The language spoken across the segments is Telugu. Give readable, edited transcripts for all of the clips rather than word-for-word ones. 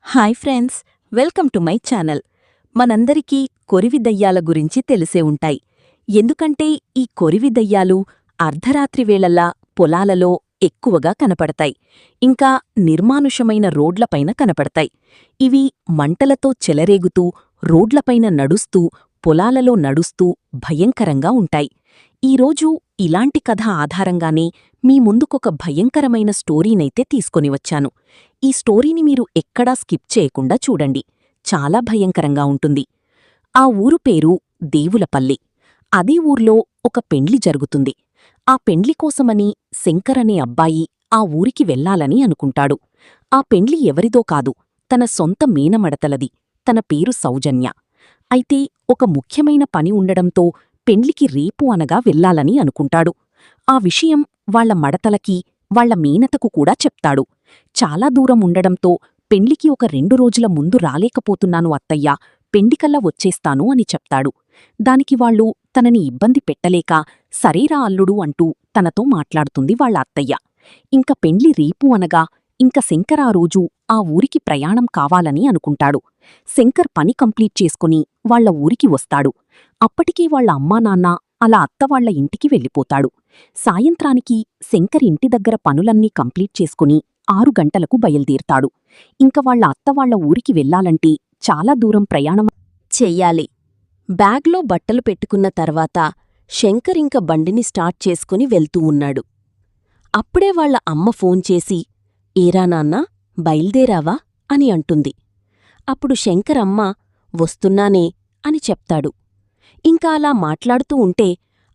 Hi friends, welcome to my channel. మనందరికీ కొరివి దయ్యాల గురించి తెలిసే ఉంటాయి. ఎందుకంటే ఈ కొరివి దయ్యాలు అర్ధరాత్రి వేళల్లా పొలాలలో ఎక్కువగా కనపడతాయి. ఇంకా నిర్మానుషమైన రోడ్లపైన కనపడతాయి. ఇవి మంటలతో చెలరేగుతూ, రోడ్లపైన నడుస్తూ, పొలాలలో నడుస్తూ భయంకరంగా ఉంటాయి. ఈరోజు ఇలాంటి కథ ఆధారంగానే మీ ముందుకొక భయంకరమైన స్టోరీనైతే తీసుకొని వచ్చాను. ఈ స్టోరీని మీరు ఎక్కడా స్కిప్ చేయకుండా చూడండి. చాలా భయంకరంగా ఉంటుంది. ఆ ఊరు పేరు దేవులపల్లి. అదే ఊర్లో ఒక పెండ్లి జరుగుతుంది. ఆ పెండ్లి కోసమని శంకర్ అనే అబ్బాయి ఆ ఊరికి వెళ్ళాలని అనుకుంటాడు. ఆ పెండ్లి ఎవరిదో కాదు, తన సొంత మేనమడతలది. తన పేరు సౌజన్య. అయితే ఒక ముఖ్యమైన పని ఉండడంతో పెండ్లికి రేపు అనగా వెళ్ళాలని అనుకుంటాడు. ఆ విషయం వాళ్ల మడతలకి, వాళ్ల మేనతకు కూడా చెప్తాడు. చాలా దూరం ఉండడంతో పెండ్లికి ఒక 2 రోజుల ముందు రాలేకపోతున్నాను అత్తయ్యా, పెండికల్లా వచ్చేస్తాను అని చెప్తాడు. దానికి వాళ్ళు తనని ఇబ్బంది పెట్టలేక సరేరా అల్లుడు అంటూ తనతో మాట్లాడుతుంది వాళ్ల అత్తయ్య. ఇంక పెండ్లి రేపు అనగా ఇంక శంకర్ ఆ రోజు ఆ ఊరికి ప్రయాణం కావాలని అనుకుంటాడు. శంకర్ పని కంప్లీట్ చేసుకుని వాళ్ల ఊరికి వస్తాడు. అప్పటికీ వాళ్ల అమ్మానాన్న అలా అత్తవాళ్ల ఇంటికి వెళ్ళిపోతాడు. సాయంత్రానికి శంకర్ ఇంటి దగ్గర పనులన్నీ కంప్లీట్ చేసుకుని 6 గంటలకు బయల్దేరుతాడు. ఇంక వాళ్ల అత్తవాళ్ల ఊరికి వెళ్లాలంటే చాలా దూరం ప్రయాణం చెయ్యాలి. బ్యాగ్లో బట్టలు పెట్టుకున్న తర్వాత శంకర్ ఇంక బండిని స్టార్ట్ చేసుకుని వెళ్తూ ఉన్నాడు. అప్పుడే వాళ్ల అమ్మ ఫోన్ చేసి, ఏరా నాన్నా, బయల్దేరావా అని అంటుంది. అప్పుడు శంకర్ అమ్మ, వస్తున్నానే అని చెప్తాడు. ఇంకా అలా మాట్లాడుతూ ఉంటే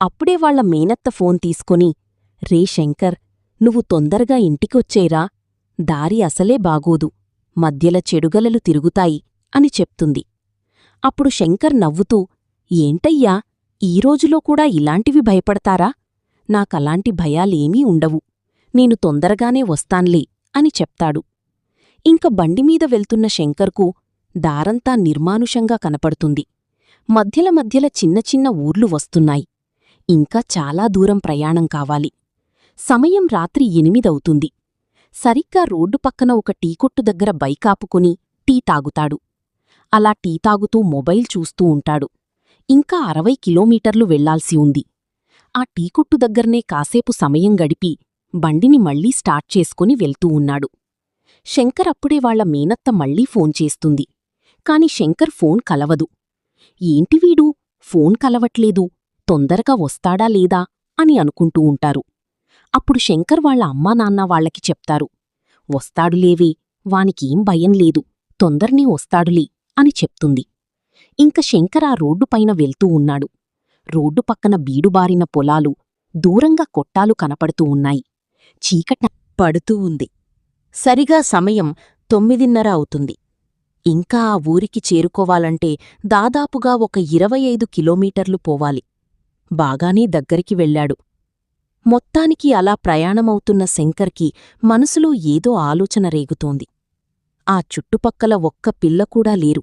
అప్పుడే వాళ్ల మేనత్త ఫోన్ తీసుకొని, రే శంకర్, నువ్వు తొందరగా ఇంటికొచ్చేరా, దారి అసలే బాగోదు, మధ్యల చెడుగలలు తిరుగుతాయి అని చెప్తుంది. అప్పుడు శంకర్ నవ్వుతూ, ఏంటయ్యా, ఈ రోజులో కూడా ఇలాంటివి భయపడతారా? నాకలాంటి భయాలేమీ ఉండవు, నేను తొందరగానే వస్తాన్లే అని చెప్తాడు. ఇంక బండిమీద వెళ్తున్న శంకర్కు దారంతా నిర్మానుషంగా కనపడుతుంది. మధ్యల మధ్యల చిన్న చిన్న ఊర్లు వస్తున్నాయి. ఇంకా చాలా దూరం ప్రయాణం కావాలి. సమయం రాత్రి 8 అవుతుంది. సరిగ్గా రోడ్డు పక్కన ఒక టీకొట్టు దగ్గర బైకాపుకుని టీ తాగుతాడు. అలా టీ తాగుతూ మొబైల్ చూస్తూ ఉంటాడు. ఇంకా 60 కిలోమీటర్లు వెళ్లాల్సి ఉంది. ఆ టీకొట్టు దగ్గర్నే కాసేపు సమయం గడిపి బండిని మళ్లీ స్టార్ట్ చేసుకుని వెళ్తూ ఉన్నాడు. శంకర్ అప్పుడే వాళ్ల మేనత్త మళ్లీ ఫోన్ చేస్తుంది. కాని శంకర్ ఫోన్ కలవదు. ఏంటివీడు, ఫోన్ కలవట్లేదు, తొందరగా వస్తాడా లేదా అని అనుకుంటూ ఉంటారు. అప్పుడు శంకర్ వాళ్ల అమ్మానాన్న వాళ్లకి చెప్తారు. వస్తాడులేవే, వానికేం భయం లేదు, తొందరనే వస్తాడులే అని చెప్తుంది. ఇంక శంకర్ ఆ రోడ్డుపైన వెళ్తూ ఉన్నాడు. రోడ్డు పక్కన బీడుబారిన పొలాలు, దూరంగా కొట్టాలు కనపడుతూ ఉన్నాయి. చీకట పడుతూ ఉంది. సరిగా సమయం 9:30 అవుతుంది. ఇంకా ఆ ఊరికి చేరుకోవాలంటే దాదాపుగా ఒక 25 కిలోమీటర్లు పోవాలి. బాగానే దగ్గరికి వెళ్ళాడు. మొత్తానికి అలా ప్రయాణమవుతున్న శంకర్కి మనసులో ఏదో ఆలోచన రేగుతోంది. ఆ చుట్టుపక్కల ఒక్క పిల్లకూడా లేరు.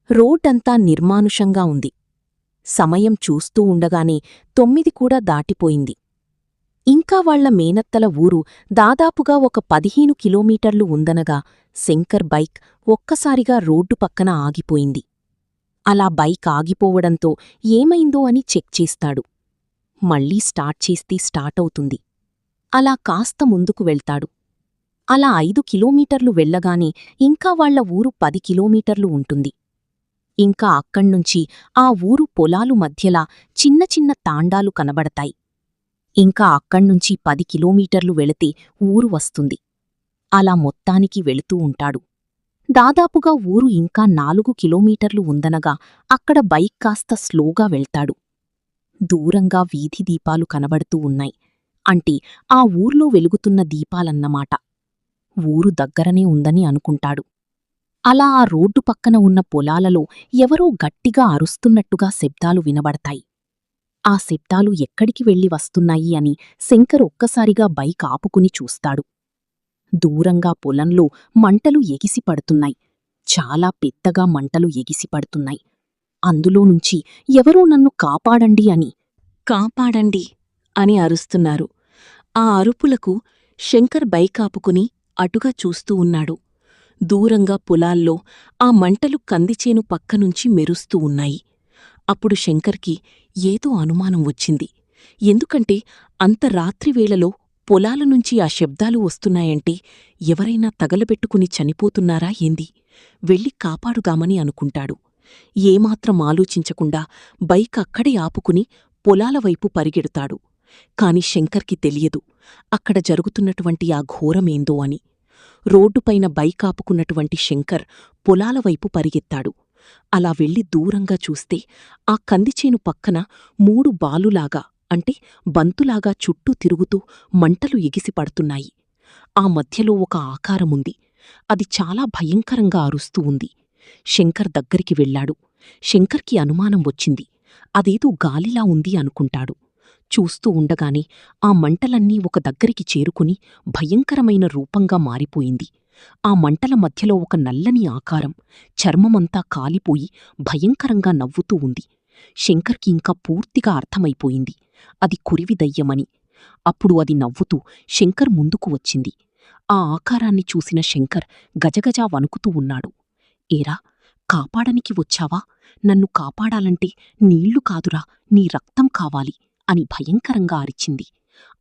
రోడ్డంతా నిర్మానుషంగా ఉంది. సమయం చూస్తూ ఉండగానే 9 కూడా దాటిపోయింది. ఇంకా వాళ్ల మేనత్తల ఊరు దాదాపుగా ఒక 15 కిలోమీటర్లు ఉందనగా శంకర్ బైక్ ఒక్కసారిగా రోడ్డు పక్కన ఆగిపోయింది. అలా బైక్ ఆగిపోవడంతో ఏమైందో అని చెక్ చేస్తాడు. మళ్లీ స్టార్ట్ చేస్తే స్టార్టవుతుంది. అలా కాస్త ముందుకు వెళ్తాడు. అలా 5 కిలోమీటర్లు వెళ్లగానే ఇంకా వాళ్ల ఊరు 10 కిలోమీటర్లు ఉంటుంది. ఇంకా అక్కడ్నుంచి ఆ ఊరు పొలాలు మధ్యలా చిన్న చిన్న తాండాలు కనబడతాయి. ఇంకా అక్కడ్నుంచి 10 కిలోమీటర్లు వెళితే ఊరు వస్తుంది. అలా మొత్తానికి వెళుతూ ఉంటాడు. దాదాపుగా ఊరు ఇంకా 4 కిలోమీటర్లు ఉందనగా అక్కడ బైక్ కాస్త స్లోగా వెళ్తాడు. దూరంగా వీధి దీపాలు కనబడుతూ ఉన్నాయి. అంటే ఆ ఊర్లో వెలుగుతున్న దీపాలన్నమాట. ఊరు దగ్గరనే ఉందని అనుకుంటాడు. అలా ఆ రోడ్డు పక్కన ఉన్న పొలాలలో ఎవరో గట్టిగా అరుస్తున్నట్టుగా శబ్దాలు వినబడతాయి. ఆ శబ్దాలు ఎక్కడికి వెళ్లి వస్తున్నాయి అని శంకర్ ఒక్కసారిగా బైక్ ఆపుకుని చూస్తాడు. దూరంగా పొలంలో మంటలు ఎగిసిపడుతున్నాయి. చాలా పెద్దగా మంటలు ఎగిసిపడుతున్నాయి. అందులోనుంచి ఎవరో నన్ను కాపాడండి అని, కాపాడండి అని అరుస్తున్నారు. ఆ అరుపులకు శంకర్ బైకాపుకుని అటుగా చూస్తూ ఉన్నాడు. దూరంగా పొలాల్లో ఆ మంటలు కందిచేను పక్కనుంచి మెరుస్తూ ఉన్నాయి. అప్పుడు శంకర్కి ఏదో అనుమానం వచ్చింది. ఎందుకంటే అంత రాత్రివేళలో పొలాల నుంచి ఆ శబ్దాలు వస్తున్నాయంటే ఎవరైనా తగలబెట్టుకుని చనిపోతున్నారా ఏంది? వెళ్ళి కాపాడుదామని అనుకుంటాడు. ఏమాత్రం ఆలోచించకుండా బైక్ అక్కడే ఆపుకుని పొలాలవైపు పరిగెడతాడు. కాని శంకర్కి తెలియదు అక్కడ జరుగుతున్నటువంటి ఆ ఘోరమేందో అని. రోడ్డుపైన బైకాపుకున్నటువంటి శంకర్ పొలాలవైపు పరిగెత్తాడు. అలా వెళ్లి దూరంగా చూస్తే ఆ కందిచేను పక్కన 3 బాలులాగా అంటే బంతులాగా చుట్టూ తిరుగుతూ మంటలు ఎగిసిపడుతున్నాయి. ఆ మధ్యలో ఒక ఆకారముంది. అది చాలా భయంకరంగా అరుస్తూ ఉంది. శంకర్ దగ్గరికి వెళ్లాడు. శంకర్కి అనుమానం వచ్చింది. అదేదో గాలిలా ఉంది అనుకుంటాడు. చూస్తూ ఉండగానే ఆ మంటలన్నీ ఒక దగ్గరికి చేరుకుని భయంకరమైన రూపంగా మారిపోయింది. ఆ మంటల మధ్యలో ఒక నల్లని ఆకారం, చర్మమంతా కాలిపోయి భయంకరంగా నవ్వుతూ ఉంది. శంకర్కి ఇంకా పూర్తిగా అర్థమైపోయింది అది కురివిదయ్యమని. అప్పుడు అది నవ్వుతూ శంకర్ ముందుకు వచ్చింది. ఆ ఆకారాన్ని చూసిన శంకర్ గజగజా వణుకుతూ ఉన్నాడు. ఏరా, కాపాడనికి వచ్చావా? నన్ను కాపాడాలంటే నీళ్లు కాదురా, నీ రక్తం కావాలి అని భయంకరంగా అరిచింది.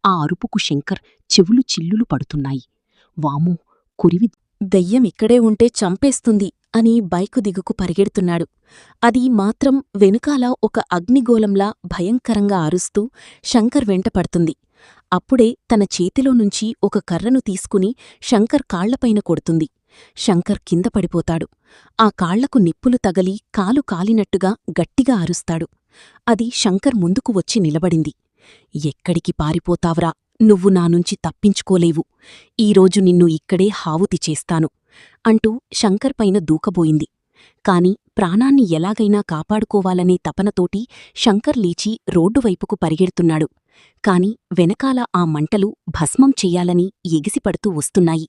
ఆ అరుపుకు శంకర్ చెవులు చిల్లులు పడుతున్నాయి. వామో, కురివి దెయ్యం ఇక్కడే ఉంటే చంపేస్తుంది అని బైకు దిగుకు పరిగెడుతున్నాడు. అది మాత్రం వెనుకాల ఒక అగ్నిగోళంలా భయంకరంగా అరుస్తూ శంకర్ వెంటపడుతుంది. అప్పుడే తన చేతిలో నుంచి ఒక కర్రను తీసుకుని శంకర్ కాళ్లపైన కొడుతుంది. శంకర్ కింద పడిపోతాడు. ఆ కాళ్లకు నిప్పులు తగలి కాలు కాలినట్టుగా గట్టిగా అరుస్తాడు. అది శంకర్ ముందుకు వచ్చి నిలబడింది. ఎక్కడికి పారిపోతావ్రా, నువ్వు నానుంచి తప్పించుకోలేవు. ఈరోజు నిన్ను ఇక్కడే హావుతి చేస్తాను అంటూ శంకర్ పైన దూకబోయింది. కాని ప్రాణాన్ని ఎలాగైనా కాపాడుకోవాలనే తపనతోటి శంకర్ లేచి రోడ్డువైపుకు పరిగెడుతున్నాడు. కాని వెనకాల ఆ మంటలు భస్మం చెయ్యాలని ఎగిసిపడుతూ వస్తున్నాయి.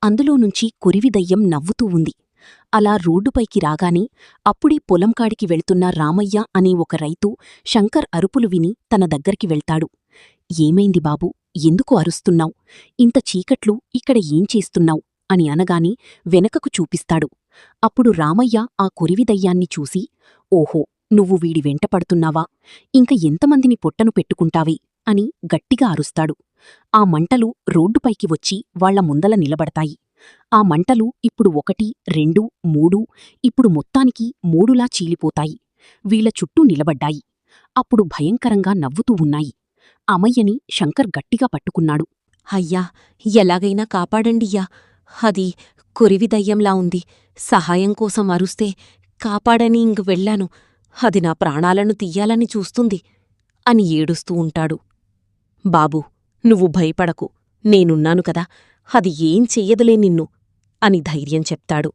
అందులోనుంచి కురివిదయ్యం నవ్వుతూ ఉంది. అలా రోడ్డుపైకి రాగానే అప్పుడే పొలంకాడికి వెళ్తున్న రామయ్య అనే ఒక రైతు శంకర్ అరుపులు విని తన దగ్గరికి వెళ్తాడు. ఏమైంది బాబూ, ఎందుకు అరుస్తున్నావ్? ఇంత చీకట్లు ఇక్కడ ఏం చేస్తున్నావ్ అని అనగాని వెనకకు చూపిస్తాడు. అప్పుడు రామయ్య ఆ కురివిదయ్యాన్ని చూసి, ఓహో, నువ్వు వీడి వెంటపడుతున్నావా? ఇంక ఎంతమందిని పొట్టను పెట్టుకుంటావే అని గట్టిగా అరుస్తాడు. ఆ మంటలు రోడ్డుపైకి వచ్చి వాళ్ల ముందల నిలబడతాయి. ఆ మంటలు ఇప్పుడు 1, 2, 3 ఇప్పుడు మొత్తానికి 3లా చీలిపోతాయి. వీళ్ల చుట్టూ నిలబడ్డాయి. అప్పుడు భయంకరంగా నవ్వుతూ ఉన్నాయి. అమయ్యని శంకర్ గట్టిగా పట్టుకున్నాడు. అయ్యా, ఎలాగైనా కాపాడండియ్యా, అది కురివిదయ్యంలా ఉంది. సహాయం కోసం అరుస్తే కాపాడని ఇంక వెళ్ళాను. అది నా ప్రాణాలను తీయాలని చూస్తుంది అని ఏడుస్తూ ఉంటాడు. బాబూ, నువ్వు భయపడకు, నేనున్నాను కదా, అది ఏం చెయ్యదులే నిన్ను అని ధైర్యం చెప్తాడు.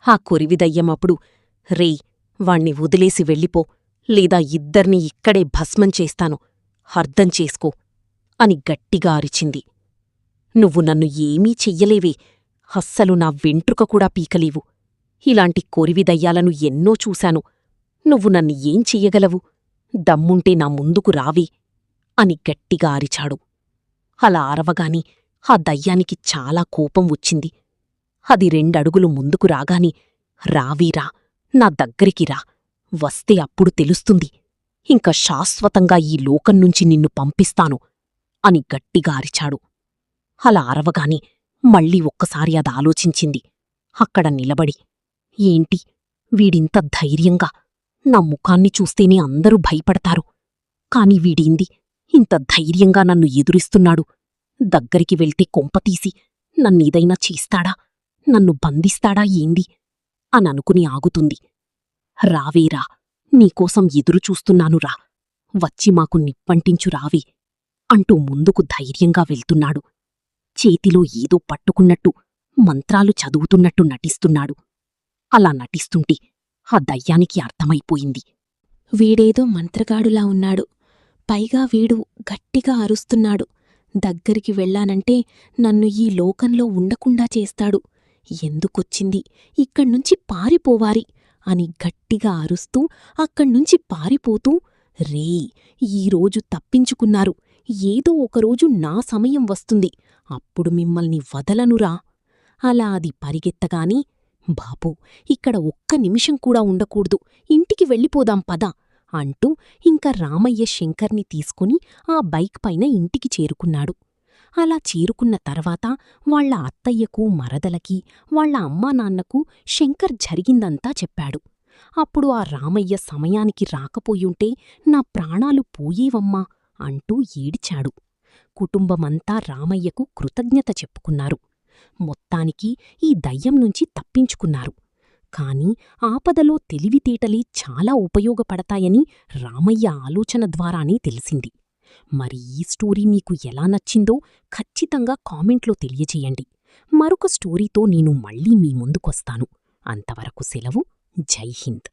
ఆ కురివిదయ్యమప్పుడు, రేయ్, వాణ్ణి వదిలేసి వెళ్ళిపో, లేదా ఇద్దర్నీ ఇక్కడే భస్మం చేస్తాను, అర్థం చేసుకో అని గట్టిగా అరిచింది. నువ్వు నన్ను ఏమీ చెయ్యలేవే, అస్సలు నా వెంట్రుక కూడా పీకలేవు. ఇలాంటి కొరివిదయ్యాలను ఎన్నో చూశాను. నువ్వు నన్ను ఏం చెయ్యగలవు? దమ్ముంటే నా ముందుకు రావే అని గట్టిగా అరిచాడు. అలా అరవగాని ఆ దయ్యానికి చాలా కోపం వచ్చింది. అది 2 అడుగులు ముందుకు రాగాని, రావీరా, నా దగ్గరికి రా, వస్తే అప్పుడు తెలుస్తుంది, ఇంక శాశ్వతంగా ఈ లోకం నుంచి నిన్ను పంపిస్తాను అని గట్టిగా అరిచాడు. అలా అరవగాని మళ్ళీ ఒక్కసారి అదాలోచించింది. అక్కడ నిలబడి, ఏంటి వీడింత ధైర్యంగా, నా ముఖాన్ని చూస్తేనే అందరూ భయపడతారు, కాని వీడింది ఇంత ధైర్యంగా నన్ను ఎదురిస్తున్నాడు. దగ్గరికి వెళ్తే కొంపతీసి నన్నేదైనా చేస్తాడా, నన్ను బంధిస్తాడా ఏంది అననుకుని ఆగుతుంది. రావేరా, నీకోసం ఎదురుచూస్తున్నానురా, వచ్చి మాకు నిప్పంటించు రావే అంటూ ముందుకు ధైర్యంగా వెళ్తున్నాడు. చేతిలో ఏదో పట్టుకున్నట్టు మంత్రాలు చదువుతున్నట్టు నటిస్తున్నాడు. అలా నటిస్తుంటే ఆ దయ్యానికి అర్థమైపోయింది. వీడేదో మంత్రగాడులా ఉన్నాడు, పైగా వీడు గట్టిగా అరుస్తున్నాడు. దగ్గరికి వెళ్ళానంటే నన్ను ఈ లోకంలో ఉండకుండా చేస్తాడు. ఎందుకొచ్చింది, ఇక్కడ్నుంచి పారిపోవారి అని గట్టిగా అరుస్తూ అక్కడ్నుంచి పారిపోతూ, రేయ్, ఈరోజు తప్పించుకున్నారు, ఏదో ఒకరోజు నా సమయం వస్తుంది, అప్పుడు మిమ్మల్ని వదలనురా అలా అది పరిగెత్తగాని, బాబూ, ఇక్కడ ఒక్క నిమిషం కూడా ఉండకూడదు, ఇంటికి వెళ్ళిపోదాం పద అంటూ ఇంక రామయ్య శంకర్ని తీసుకుని ఆ బైక్ పైన ఇంటికి చేరుకున్నాడు. అలా చేరుకున్న తర్వాత వాళ్ల అత్తయ్యకు, మరదలకి, వాళ్ల అమ్మానాన్నకు శంకర్ జరిగిందంతా చెప్పాడు. అప్పుడు ఆ రామయ్య సమయానికి రాకపోయుంటే నా ప్రాణాలు పోయేవమ్మా అంటూ ఏడిచాడు. కుటుంబమంతా రామయ్యకు కృతజ్ఞత చెప్పుకున్నారు. మొత్తానికి ఈ దయ్యం నుంచి తప్పించుకున్నారు. కాని ఆపదలో తెలివితేటలే చాలా ఉపయోగపడతాయని రామయ్య ఆలోచన ద్వారానే తెలిసింది. మరి ఈ స్టోరీ మీకు ఎలా నచ్చిందో ఖచ్చితంగా కామెంట్లో తెలియజేయండి. మరొక స్టోరీతో నేను మళ్ళీ మీ ముందుకొస్తాను. అంతవరకు సెలవు. జై హింద్.